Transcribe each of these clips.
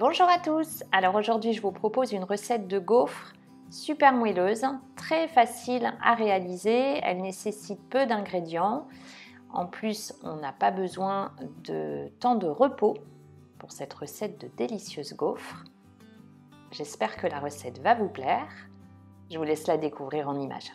Bonjour à tous, alors aujourd'hui je vous propose une recette de gaufres super moelleuse, très facile à réaliser, elle nécessite peu d'ingrédients. En plus, on n'a pas besoin de temps de repos pour cette recette de délicieuses gaufres. J'espère que la recette va vous plaire. Je vous laisse la découvrir en images.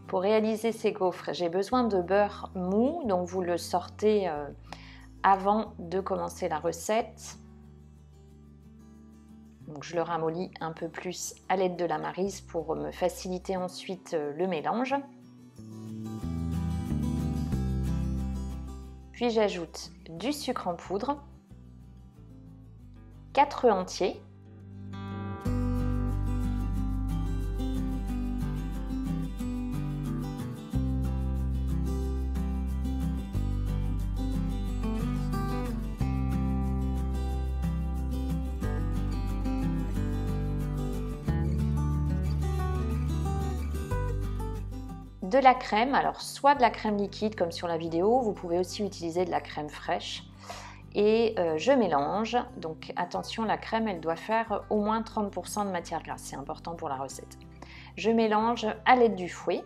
Pour réaliser ces gaufres, j'ai besoin de beurre mou, donc vous le sortez avant de commencer la recette. Donc je le ramollis un peu plus à l'aide de la maryse pour me faciliter ensuite le mélange. Puis j'ajoute du sucre en poudre, 4 œufs entiers, de la crème, alors soit de la crème liquide comme sur la vidéo, vous pouvez aussi utiliser de la crème fraîche et je mélange. Donc attention, la crème elle doit faire au moins 30% de matière grasse, c'est important pour la recette. Je mélange à l'aide du fouet.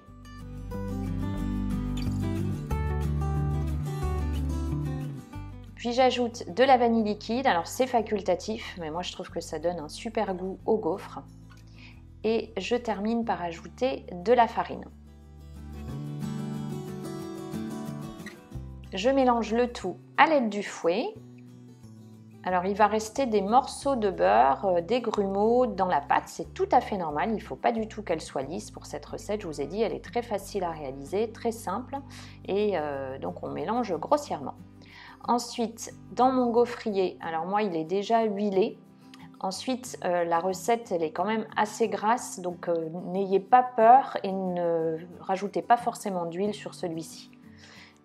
Puis j'ajoute de la vanille liquide, alors c'est facultatif mais moi je trouve que ça donne un super goût aux gaufres. Et je termine par ajouter de la farine. Je mélange le tout à l'aide du fouet. Alors il va rester des morceaux de beurre, des grumeaux dans la pâte, c'est tout à fait normal, il ne faut pas du tout qu'elle soit lisse pour cette recette, je vous ai dit, elle est très facile à réaliser, très simple et donc on mélange grossièrement. Ensuite, dans mon gaufrier, alors moi il est déjà huilé. Ensuite, la recette elle est quand même assez grasse, donc n'ayez pas peur et ne rajoutez pas forcément d'huile sur celui-ci.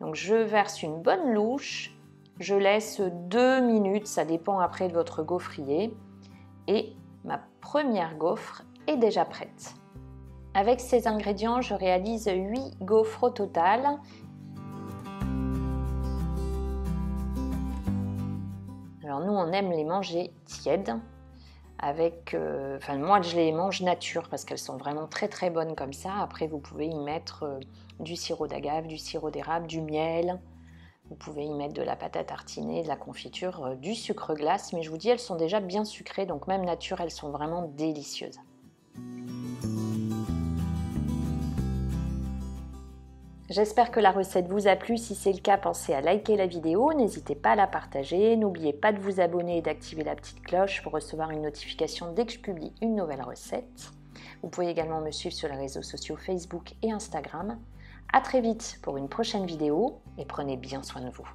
Donc je verse une bonne louche, je laisse 2 minutes, ça dépend après de votre gaufrier, et ma première gaufre est déjà prête. Avec ces ingrédients, je réalise 8 gaufres au total. Alors nous, on aime les manger tièdes, avec, moi je les mange nature parce qu'elles sont vraiment très très bonnes comme ça. Après vous pouvez y mettre du sirop d'agave, du sirop d'érable, du miel. Vous pouvez y mettre de la pâte à tartiner, de la confiture, du sucre glace. Mais je vous dis, elles sont déjà bien sucrées, donc même nature, elles sont vraiment délicieuses. J'espère que la recette vous a plu. Si c'est le cas, pensez à liker la vidéo. N'hésitez pas à la partager. N'oubliez pas de vous abonner et d'activer la petite cloche pour recevoir une notification dès que je publie une nouvelle recette. Vous pouvez également me suivre sur les réseaux sociaux Facebook et Instagram. À très vite pour une prochaine vidéo et prenez bien soin de vous.